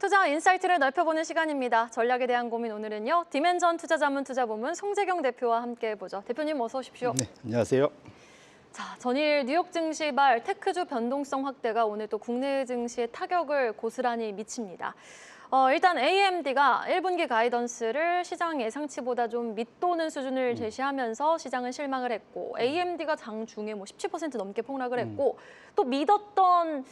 투자 인사이트를 넓혀보는 시간입니다. 전략에 대한 고민 오늘은요. 디멘전 투자자문투자부문 송재경 대표와 함께 해보죠. 대표님 어서 오십시오. 네, 안녕하세요. 자, 전일 뉴욕 증시발 테크주 변동성 확대가 오늘 또 국내 증시에 타격을 고스란히 미칩니다. 일단 AMD가 1분기 가이던스를 시장 예상치보다 좀 밑도는 수준을 제시하면서 시장은 실망을 했고 AMD가 장중에 17% 넘게 폭락을 했고 또 믿었던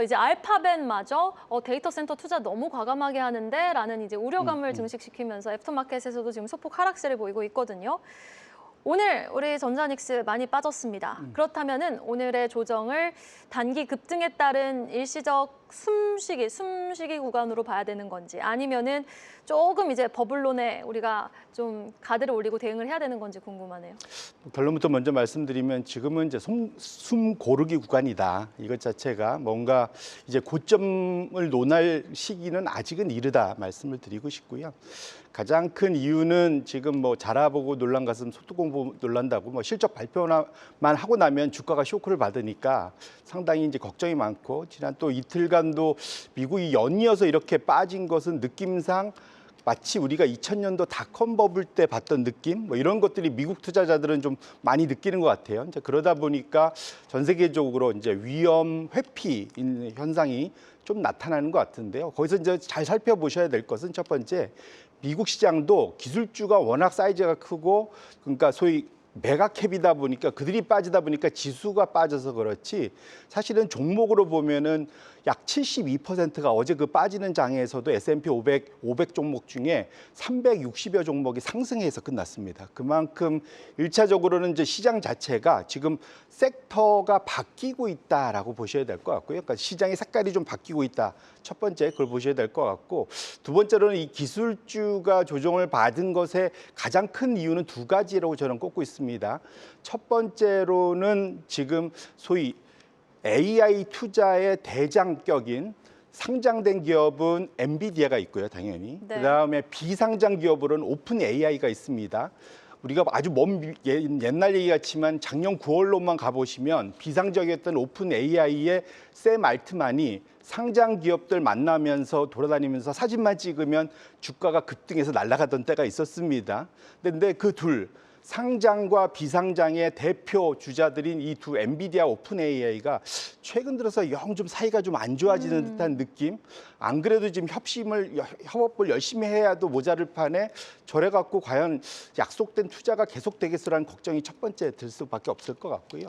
이제 알파벳마저 데이터 센터 투자 너무 과감하게 하는데 라는 이제 우려감을 증식시키면서 애프터마켓에서도 지금 소폭 하락세를 보이고 있거든요. 오늘 우리 전자닉스 많이 빠졌습니다. 그렇다면은 오늘의 조정을 단기 급등에 따른 일시적 숨쉬기 구간으로 봐야 되는 건지 아니면은 조금 이제 버블론에 우리가 좀 가드를 올리고 대응을 해야 되는 건지 궁금하네요. 결론부터 먼저 말씀드리면 지금은 이제 숨 고르기 구간이다. 이것 자체가 뭔가 이제 고점을 논할 시기는 아직은 이르다 말씀을 드리고 싶고요. 가장 큰 이유는 지금 뭐 자라보고 놀란 가슴 소뚜껑 놀란다고 뭐 실적 발표만 하고 나면 주가가 쇼크를 받으니까 상당히 이제 걱정이 많고 지난 또 이틀간도 미국이 연이어서 이렇게 빠진 것은 느낌상 마치 우리가 2000년도 닷컴 버블 때 봤던 느낌 뭐 이런 것들이 미국 투자자들은 좀 많이 느끼는 것 같아요. 이제 그러다 보니까 전 세계적으로 이제 위험 회피 현상이 좀 나타나는 것 같은데요. 거기서 이제 잘 살펴보셔야 될 것은 첫 번째 미국 시장도 기술주가 워낙 사이즈가 크고 그러니까 소위 메가캡이다 보니까 그들이 빠지다 보니까 지수가 빠져서 그렇지 사실은 종목으로 보면은 약 72%가 어제 그 빠지는 장에서도 S&P 500 종목 중에 360여 종목이 상승해서 끝났습니다. 그만큼 1차적으로는 이제 시장 자체가 지금 섹터가 바뀌고 있다라고 보셔야 될 것 같고요. 그러니까 시장의 색깔이 좀 바뀌고 있다. 첫 번째 그걸 보셔야 될 것 같고 두 번째로는 이 기술주가 조정을 받은 것의 가장 큰 이유는 두 가지라고 저는 꼽고 있습니다. 첫 번째로는 지금 소위 AI 투자의 대장격인 상장된 기업은 엔비디아가 있고요, 당연히. 네. 그다음에 비상장 기업으로는 오픈 AI가 있습니다. 우리가 아주 먼 옛날 얘기 같지만 작년 9월로만 가보시면 비상적이었던 오픈 AI의 샘 알트만이 상장 기업들 만나면서 돌아다니면서 사진만 찍으면 주가가 급등해서 날아가던 때가 있었습니다. 근데 그 둘 상장과 비상장의 대표 주자들인 이 두 엔비디아 오픈 AI가 최근 들어서 영 좀 사이가 좀 안 좋아지는 듯한 느낌. 안 그래도 지금 협업을 열심히 해야도 모자를 판에 저래 갖고 과연 약속된 투자가 계속되겠어라는 걱정이 첫 번째 들 수밖에 없을 것 같고요.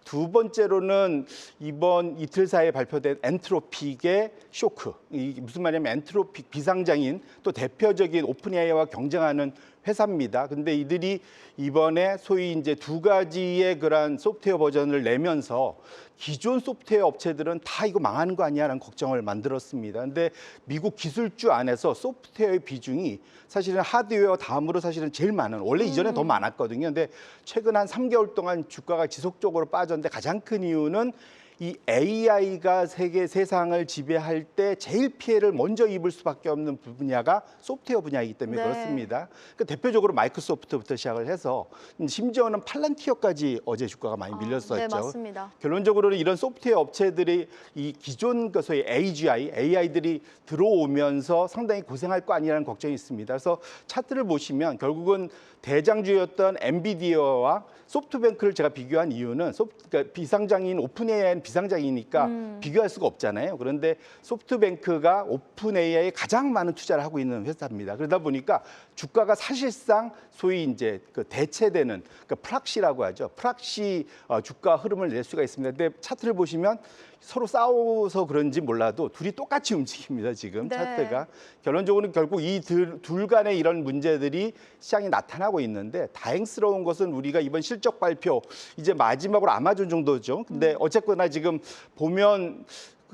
두 번째로는 이번 이틀 사이에 발표된 엔트로픽의 쇼크. 이게 무슨 말이냐면 엔트로픽 비상장인 또 대표적인 오픈 AI와 경쟁하는 회사입니다. 근데 이들이 이번에 소위 이제 두 가지의 그런 소프트웨어 버전을 내면서 기존 소프트웨어 업체들은 다 이거 망하는 거 아니야라는 걱정을 만들었습니다. 근데 미국 기술주 안에서 소프트웨어의 비중이 사실은 하드웨어 다음으로 사실은 제일 많은 원래 이전에 더 많았거든요. 근데 최근 한 3개월 동안 주가가 지속적으로 빠졌는데 가장 큰 이유는 이 AI가 세상을 지배할 때 제일 피해를 먼저 입을 수밖에 없는 분야가 소프트웨어 분야이기 때문에 네. 그렇습니다. 그러니까 대표적으로 마이크로소프트부터 시작을 해서 심지어는 팔란티어까지 어제 주가가 많이 밀렸었죠. 네, 맞습니다. 결론적으로는 이런 소프트웨어 업체들이 이 기존 그 소위 AI들이 들어오면서 상당히 고생할 거 아니라는 걱정이 있습니다. 그래서 차트를 보시면 결국은 대장주였던 엔비디아와 소프트뱅크를 제가 비교한 이유는 그러니까 비상장인 오픈 AI는 비상장이니까 비교할 수가 없잖아요. 그런데 소프트뱅크가 오픈 AI에 가장 많은 투자를 하고 있는 회사입니다. 그러다 보니까 주가가 사실상 소위 이제 그 대체되는 그러니까 프락시라고 하죠. 프락시 주가 흐름을 낼 수가 있습니다. 근데 차트를 보시면 서로 싸워서 그런지 몰라도 둘이 똑같이 움직입니다. 지금 네. 차트가. 결론적으로는 결국 이 둘 간의 이런 문제들이 시장에 나타나고 있는데 다행스러운 것은 우리가 이번 실적 발표 이제 마지막으로 아마존 정도죠. 근데 어쨌거나 지금 보면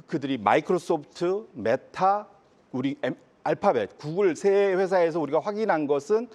그들이 마이크로소프트, 메타, 우리 알파벳, 구글 세 회사에서 우리가 확인한 것은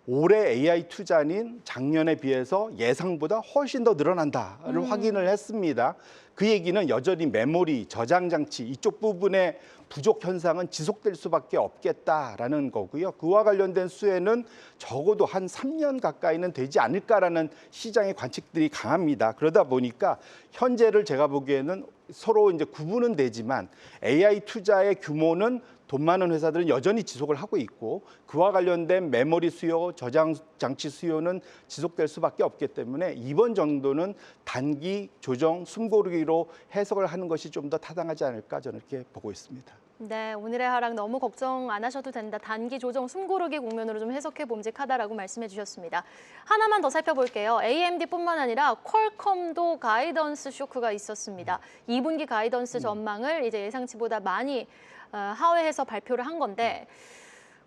올해 AI 투자는 작년에 비해서 예상보다 훨씬 더 늘어난다를 확인을 했습니다. 그 얘기는 여전히 메모리, 저장 장치 이쪽 부분의 부족 현상은 지속될 수밖에 없겠다라는 거고요. 그와 관련된 수혜는 적어도 한 3년 가까이는 되지 않을까라는 시장의 관측들이 강합니다. 그러다 보니까 현재를 제가 보기에는 서로 이제 구분은 되지만 AI 투자의 규모는 돈 많은 회사들은 여전히 지속을 하고 있고 그와 관련된 메모리 수요, 저장 장치 수요는 지속될 수밖에 없기 때문에 이번 정도는 단기 조정, 숨고르기로 해석을 하는 것이 좀 더 타당하지 않을까 저는 이렇게 보고 있습니다. 네, 오늘의 하락 너무 걱정 안 하셔도 된다. 단기 조정 숨고르기 국면으로 좀 해석해 봄직하다라고 말씀해 주셨습니다. 하나만 더 살펴볼게요. AMD뿐만 아니라 퀄컴도 가이던스 쇼크가 있었습니다. 2분기 가이던스 전망을 이제 예상치보다 많이 하회해서 발표를 한 건데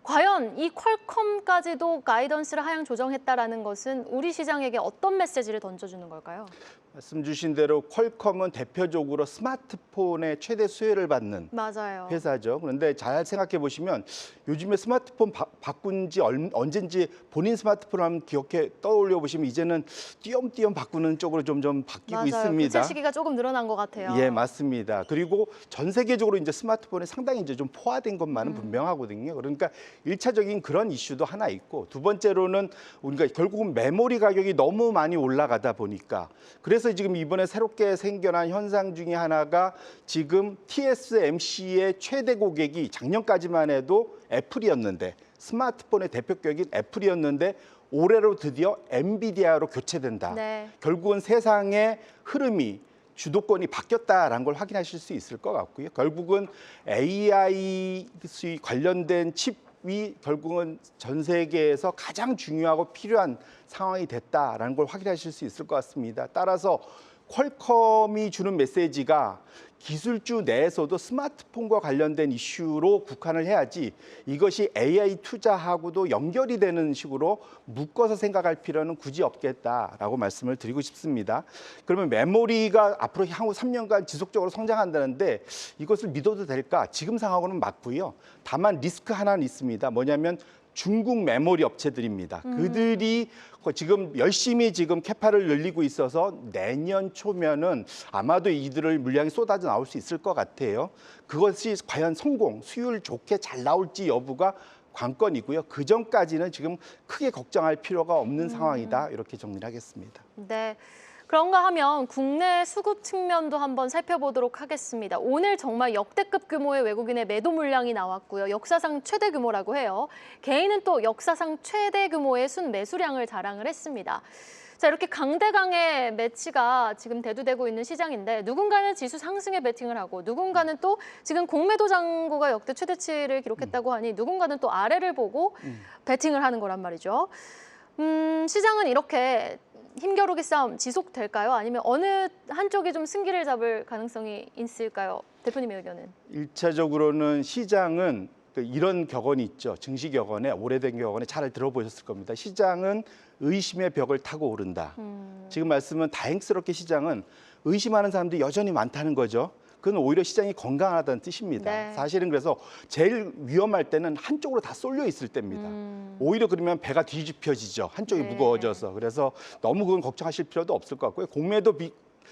과연 이 퀄컴까지도 가이던스를 하향 조정했다라는 것은 우리 시장에게 어떤 메시지를 던져주는 걸까요? 말씀 주신 대로 퀄컴은 대표적으로 스마트폰의 최대 수혜를 받는 맞아요. 회사죠. 그런데 잘 생각해 보시면 요즘에 스마트폰 바꾼 지 언젠지 본인 스마트폰을 한번 기억해 떠올려 보시면 이제는 띄엄띄엄 바꾸는 쪽으로 점점 바뀌고 맞아요. 있습니다. 교체 시기가 조금 늘어난 것 같아요. 예, 맞습니다. 그리고 전 세계적으로 이제 스마트폰이 상당히 이제 좀 포화된 것만은 분명하거든요. 그러니까 일차적인 그런 이슈도 하나 있고 두 번째로는 우리가 결국은 메모리 가격이 너무 많이 올라가다 보니까 그래서 지금 이번에 새롭게 생겨난 현상 중에 하나가 지금 TSMC의 최대 고객이 작년까지만 해도 애플이었는데 스마트폰의 대표 고객인 애플이었는데 올해로 드디어 엔비디아로 교체된다. 네. 결국은 세상의 흐름이 주도권이 바뀌었다라는 걸 확인하실 수 있을 것 같고요. 결국은 AI 관련된 칩이 결국은 전 세계에서 가장 중요하고 필요한 상황이 됐다라는 걸 확인하실 수 있을 것 같습니다. 따라서 퀄컴이 주는 메시지가 기술주 내에서도 스마트폰과 관련된 이슈로 국한을 해야지 이것이 AI 투자하고도 연결이 되는 식으로 묶어서 생각할 필요는 굳이 없겠다라고 말씀을 드리고 싶습니다. 그러면 메모리가 앞으로 향후 3년간 지속적으로 성장한다는데 이것을 믿어도 될까? 지금 상황으로는 맞고요. 다만 리스크 하나는 있습니다. 뭐냐면 중국 메모리 업체들입니다. 그들이 지금 열심히 지금 캐파를 늘리고 있어서 내년 초면은 아마도 이들을 물량이 쏟아져 나올 수 있을 것 같아요. 그것이 과연 성공, 수율 좋게 잘 나올지 여부가 관건이고요. 그 전까지는 지금 크게 걱정할 필요가 없는 상황이다. 이렇게 정리를 하겠습니다. 네. 그런가 하면 국내 수급 측면도 한번 살펴보도록 하겠습니다. 오늘 정말 역대급 규모의 외국인의 매도 물량이 나왔고요. 역사상 최대 규모라고 해요. 개인은 또 역사상 최대 규모의 순매수량을 자랑을 했습니다. 자, 이렇게 강대강의 매치가 지금 대두되고 있는 시장인데 누군가는 지수 상승에 베팅을 하고 누군가는 또 지금 공매도 잔고가 역대 최대치를 기록했다고 하니 누군가는 또 아래를 보고 베팅을 하는 거란 말이죠. 시장은 이렇게 힘겨루기 싸움 지속될까요? 아니면 어느 한쪽이 좀 승기를 잡을 가능성이 있을까요? 대표님의 의견은? 일차적으로는 시장은 이런 격언이 있죠. 증시 격언에 오래된 격언에 잘 들어보셨을 겁니다. 시장은 의심의 벽을 타고 오른다. 지금 말씀은 다행스럽게 시장은 의심하는 사람들이 여전히 많다는 거죠. 그건 오히려 시장이 건강하다는 뜻입니다. 네. 사실은 그래서 제일 위험할 때는 한쪽으로 다 쏠려 있을 때입니다. 오히려 그러면 배가 뒤집혀지죠. 한쪽이 네. 무거워져서. 그래서 너무 그건 걱정하실 필요도 없을 것 같고요. 공매도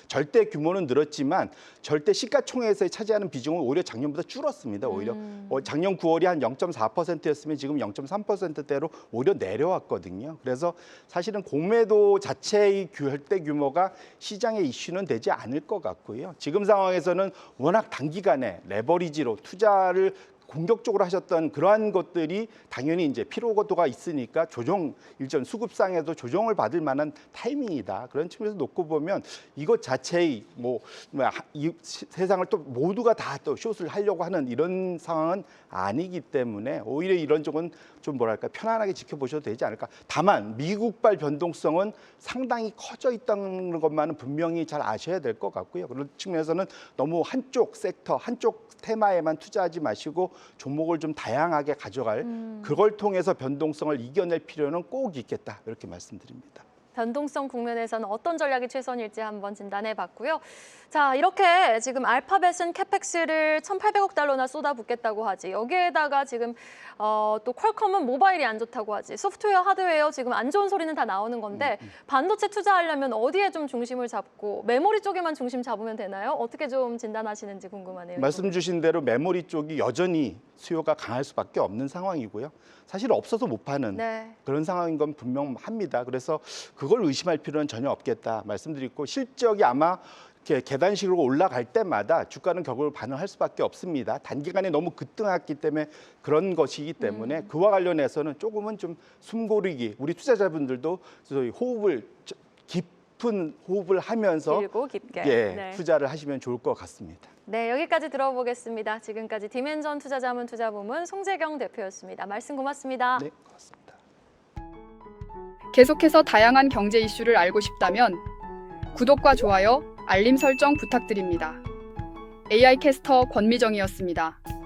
절대 규모는 늘었지만 절대 시가총액에서 차지하는 비중은 오히려 작년보다 줄었습니다. 오히려 작년 9월이 한 0.4%였으면 지금 0.3%대로 오히려 내려왔거든요. 그래서 사실은 공매도 자체의 절대 규모가 시장의 이슈는 되지 않을 것 같고요. 지금 상황에서는 워낙 단기간에 레버리지로 투자를 공격적으로 하셨던 그러한 것들이 당연히 이제 피로도가 있으니까 일전 수급상에도 조정을 받을 만한 타이밍이다. 그런 측면에서 놓고 보면 이것 자체의 이 세상을 또 모두가 다 또 숏을 하려고 하는 이런 상황은 아니기 때문에 오히려 이런 쪽은 좀 뭐랄까 편안하게 지켜보셔도 되지 않을까. 다만 미국발 변동성은 상당히 커져 있다는 것만은 분명히 잘 아셔야 될 것 같고요. 그런 측면에서는 너무 한쪽 섹터, 한쪽 테마에만 투자하지 마시고 종목을 좀 다양하게 가져갈 그걸 통해서 변동성을 이겨낼 필요는 꼭 있겠다. 이렇게 말씀드립니다. 변동성 국면에서는 어떤 전략이 최선일지 한번 진단해 봤고요. 자, 이렇게 지금 알파벳은 캐펙스를 1,800억 달러나 쏟아붓겠다고 하지. 여기에다가 지금 또 퀄컴은 모바일이 안 좋다고 하지. 소프트웨어, 하드웨어 지금 안 좋은 소리는 다 나오는 건데 반도체 투자하려면 어디에 좀 중심을 잡고 메모리 쪽에만 중심 잡으면 되나요? 어떻게 좀 진단하시는지 궁금하네요. 말씀 주신 대로 메모리 쪽이 여전히 수요가 강할 수밖에 없는 상황이고요. 사실 없어서 못 파는 네. 그런 상황인 건 분명합니다. 그래서 그걸 의심할 필요는 전혀 없겠다 말씀드리고 실적이 아마 이렇게 계단식으로 올라갈 때마다 주가는 격으로 반응할 수밖에 없습니다. 단기간에 너무 급등했기 때문에 그런 것이기 때문에 그와 관련해서는 조금은 좀 숨고르기 우리 투자자분들도 저희 호흡을 깊은 호흡을 하면서 길고 깊게. 예, 네. 투자를 하시면 좋을 것 같습니다. 네, 여기까지 들어보겠습니다. 지금까지 디멘전 투자자문 투자부문 송재경 대표였습니다. 말씀 고맙습니다. 네, 고맙습니다. 계속해서 다양한 경제 이슈를 알고 싶다면 구독과 좋아요, 알림 설정 부탁드립니다. AI 캐스터 권미정이었습니다.